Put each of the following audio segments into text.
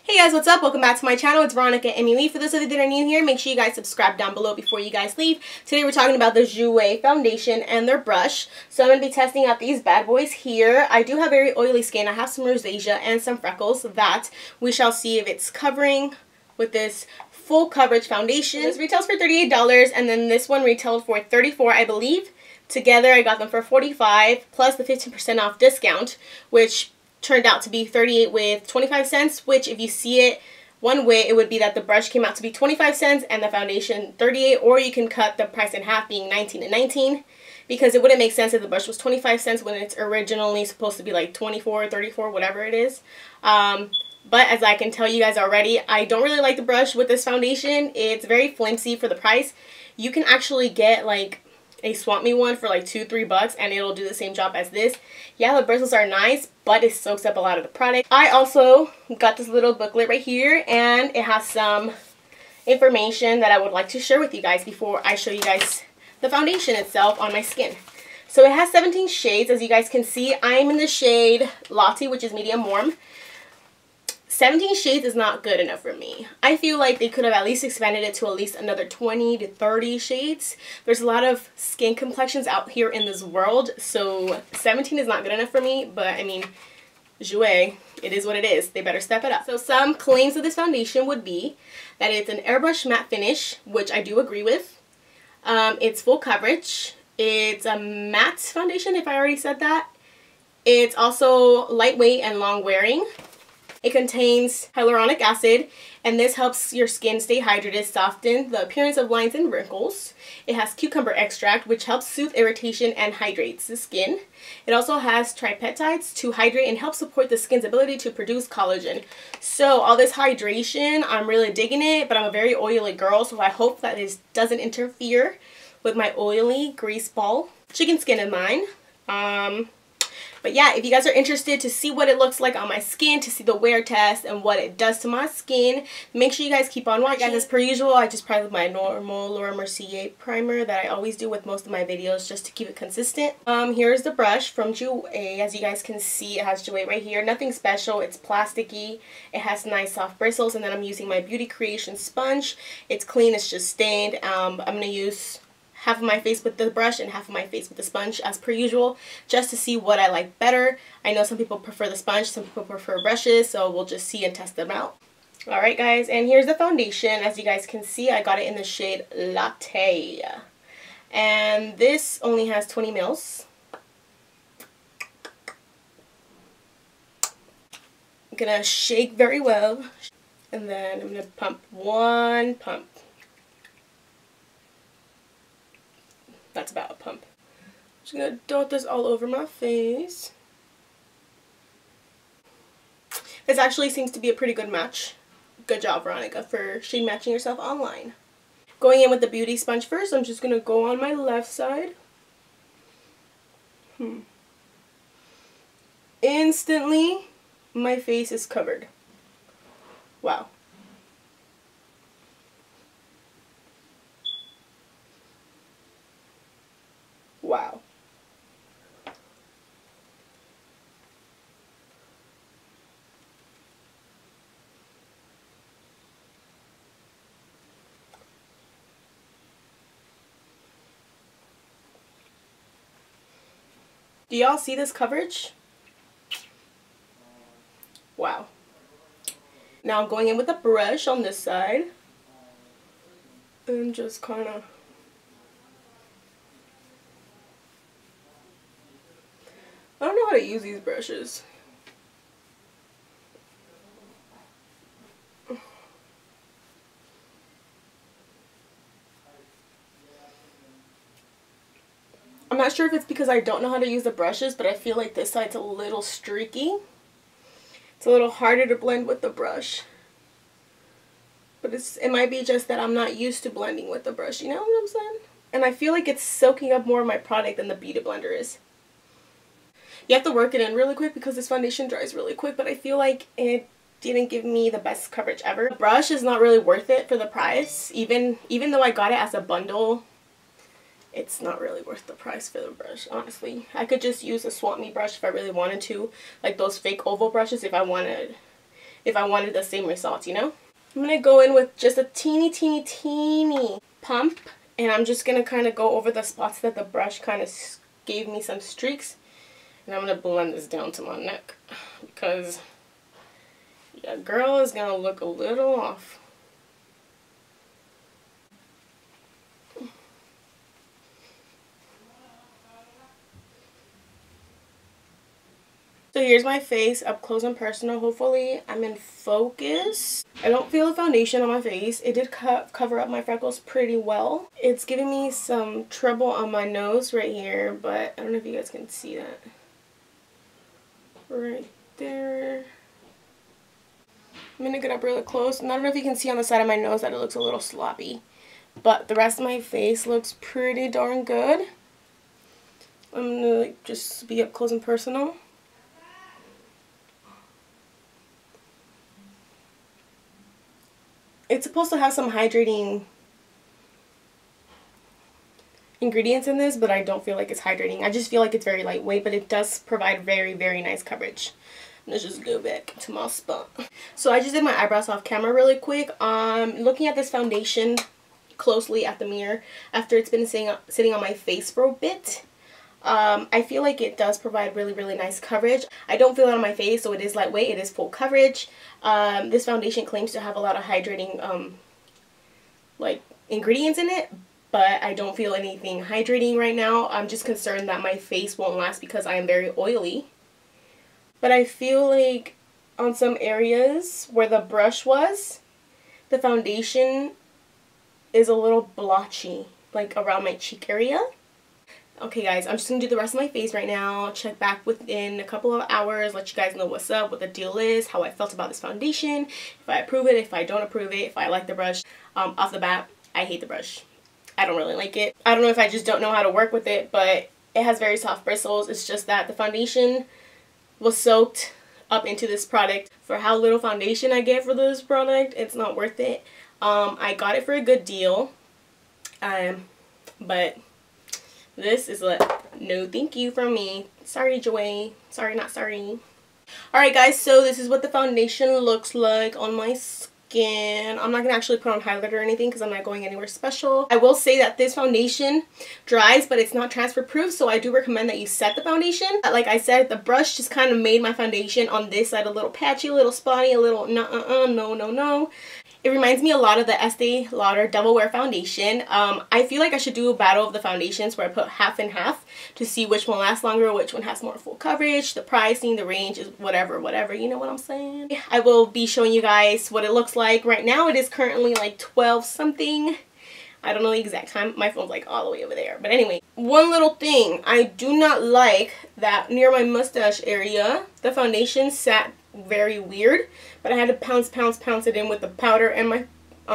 Hey guys, what's up? Welcome back to my channel. It's Veronica MUE. For those of you that are new here, make sure you guys subscribe down below before you guys leave. Today we're talking about the JOUER foundation and their brush. So I'm going to be testing out these bad boys here. I do have very oily skin. I have some rosacea and some freckles that we shall see if it's covering with this full coverage foundation. This retails for $38 and then this one retailed for $34, I believe. Together I got them for $45 plus the 15% off discount, which turned out to be $38 with 25 cents, which if you see it one way, it would be that the brush came out to be 25 cents and the foundation $38, or you can cut the price in half, being $19 and $19, because it wouldn't make sense if the brush was 25 cents when it's originally supposed to be like 24, 34, whatever it is. But as I can tell you guys already, I don't really like the brush with this foundation. It's very flimsy for the price. You can actually get like a Swap Me one for like $2-3 and it'll do the same job as this. Yeah, the bristles are nice, but it soaks up a lot of the product. I also got this little booklet right here and it has some information that I would like to share with you guys before I show you guys the foundation itself on my skin. So it has 17 shades. As you guys can see, I'm in the shade Latte, which is medium warm. 17 shades is not good enough for me. I feel like they could have at least expanded it to at least another 20 to 30 shades. There's a lot of skin complexions out here in this world, so 17 is not good enough for me, but I mean, JOUER, it is what it is. They better step it up. So some claims of this foundation would be that it's an airbrush matte finish, which I do agree with. It's full coverage. It's a matte foundation, if I already said that. It's also lightweight and long wearing. It contains hyaluronic acid, and this helps your skin stay hydrated, soften the appearance of lines and wrinkles. It has cucumber extract, which helps soothe irritation and hydrates the skin. It also has tripeptides to hydrate and help support the skin's ability to produce collagen. So all this hydration, I'm really digging it, but I'm a very oily girl, so I hope that this doesn't interfere with my oily grease ball chicken skin of mine. But yeah, if you guys are interested to see what it looks like on my skin, to see the wear test and what it does to my skin, make sure you guys keep on watching. Guys, as per usual, I just primed with my normal Laura Mercier primer that I always do with most of my videos just to keep it consistent. Here's the brush from JOUER. As you guys can see, it has JOUER right here. Nothing special. It's plasticky. It has nice soft bristles, and then I'm using my Beauty Creation sponge. It's clean. It's just stained. I'm going to use half of my face with the brush and half of my face with the sponge as per usual, just to see what I like better. I know some people prefer the sponge, some people prefer brushes, so we'll just see and test them out. Alright guys, and here's the foundation. As you guys can see, I got it in the shade Latte. And this only has 20 mils. I'm gonna shake very well, and then I'm gonna pump one pump. That's about a pump. I'm just going to dot this all over my face. This actually seems to be a pretty good match. Good job, Veronica, for shade matching yourself online. Going in with the beauty sponge first, I'm just going to go on my left side. Instantly, my face is covered. Wow. Wow. Do y'all see this coverage? Wow. Now I'm going in with a brush on this side and just kind of I don't know how to use these brushes. I'm not sure if it's because I don't know how to use the brushes, but I feel like this side's a little streaky. It's a little harder to blend with the brush. But it might be just that I'm not used to blending with the brush, you know what I'm saying? And I feel like it's soaking up more of my product than the Beauty Blender is. You have to work it in really quick because this foundation dries really quick, but I feel like it didn't give me the best coverage ever. The brush is not really worth it for the price. Even though I got it as a bundle, it's not really worth the price for the brush, honestly. I could just use a Swap Me brush if I really wanted to, like those fake oval brushes if I wanted if I wanted the same results, you know? I'm going to go in with just a teeny pump, and I'm just going to kind of go over the spots that the brush kind of gave me some streaks. And I'm going to blend this down to my neck because your girl is going to look a little off. So here's my face up close and personal. Hopefully I'm in focus. I don't feel the foundation on my face. It did cover up my freckles pretty well. It's giving me some trouble on my nose right here, but I don't know if you guys can see that. Right there. I'm going to get up really close. And I don't know if you can see on the side of my nose that it looks a little sloppy. But the rest of my face looks pretty darn good. I'm going to just be up close and personal. It's supposed to have some hydrating ingredients in this, but I don't feel like it's hydrating. I just feel like it's very lightweight, but it does provide very nice coverage. Let's just go back to my spot. So I just did my eyebrows off camera really quick. Looking at this foundation closely at the mirror after it's been sitting on my face for a bit. I feel like it does provide really nice coverage. I don't feel it on my face, so it is lightweight. It is full coverage. This foundation claims to have a lot of hydrating like ingredients in it, but I don't feel anything hydrating right now. I'm just concerned that my face won't last because I am very oily. But I feel like on some areas where the brush was, the foundation is a little blotchy, like around my cheek area. Okay guys, I'm just going to do the rest of my face right now, check back within a couple of hours, let you guys know what's up, what the deal is, how I felt about this foundation, if I approve it, if I don't approve it, if I like the brush. Off the bat, I hate the brush. I don't really like it. I don't know if I just don't know how to work with it, but it has very soft bristles. It's just that the foundation was soaked up into this product. For how little foundation I get for this product, it's not worth it. I got it for a good deal, but this is no thank you from me. Sorry, JOUER. Sorry, not sorry. Alright guys, so this is what the foundation looks like on my skin. I'm not going to actually put on highlighter or anything because I'm not going anywhere special. I will say that this foundation dries, but it's not transfer proof, so I do recommend that you set the foundation. Like I said, the brush just kind of made my foundation on this side a little patchy, a little spotty, a little no. It reminds me a lot of the Estee Lauder Double Wear foundation. I feel like I should do a battle of the foundations where I put half and half to see which one lasts longer, which one has more full coverage, the pricing, the range, is whatever, you know what I'm saying? I will be showing you guys what it looks like. Right now it is currently like 12 something. I don't know the exact time. My phone's like all the way over there. But anyway, one little thing. I do not like that near my mustache area, the foundation sat very weird, but I had to pounce it in with the powder and my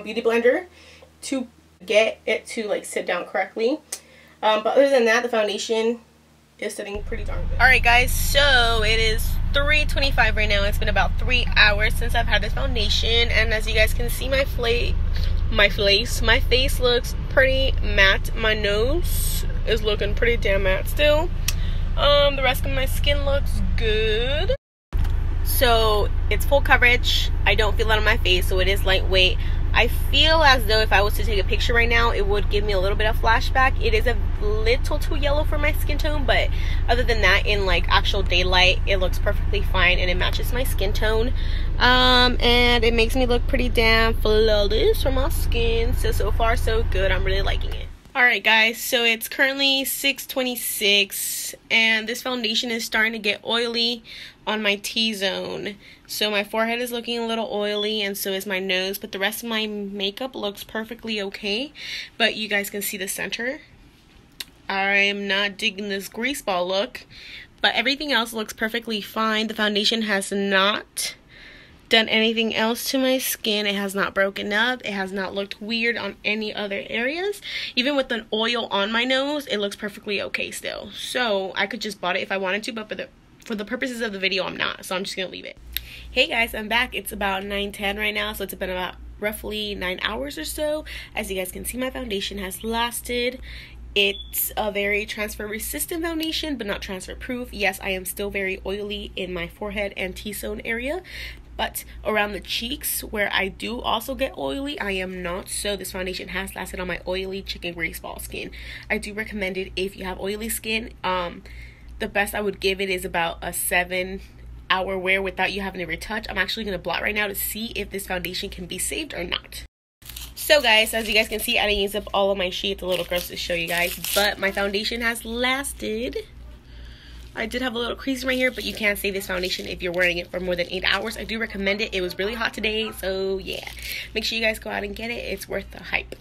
beauty blender to get it to like sit down correctly. But other than that, the foundation is sitting pretty darn good. Alright guys, so it is 3:25 right now. It's been about 3 hours since I've had this foundation, and as you guys can see, my face looks pretty matte. My nose is looking pretty damn matte still. The rest of my skin looks good. So it's full coverage. I don't feel that on my face, so it is lightweight. I feel as though if I was to take a picture right now, it would give me a little bit of flashback. It is a little too yellow for my skin tone, but other than that, in like actual daylight, it looks perfectly fine and it matches my skin tone. And it makes me look pretty damn flawless for my skin. So far so good. I'm really liking it. Alright guys, so it's currently 6:26 and this foundation is starting to get oily on my T-zone. So my forehead is looking a little oily and so is my nose, but the rest of my makeup looks perfectly okay. But you guys can see the center. I am not digging this grease ball look, but everything else looks perfectly fine. The foundation has not done anything else to my skin. It has not broken up. It has not looked weird on any other areas. Even with an oil on my nose, it looks perfectly okay still. So I could just bought it if I wanted to, but for the purposes of the video, I'm not. So I'm just gonna leave it. Hey guys, I'm back. It's about 9:10 right now, so it's been about roughly 9 hours or so. As you guys can see, my foundation has lasted. It's a very transfer resistant foundation, but not transfer proof. Yes, I am still very oily in my forehead and T-zone area, But around the cheeks, where I do also get oily, I am not. So this foundation has lasted on my oily chicken grease ball skin. I do recommend it if you have oily skin. The best I would give it is about a 7-hour wear without you having to retouch. I'm actually going to blot right now to see if this foundation can be saved or not. So guys, as you guys can see, I didn't use up all of my sheets, a little gross to show you guys, but my foundation has lasted. I did have a little crease right here, but you can't save this foundation if you're wearing it for more than 8 hours. I do recommend it. It was really hot today, so yeah. Make sure you guys go out and get it. It's worth the hype.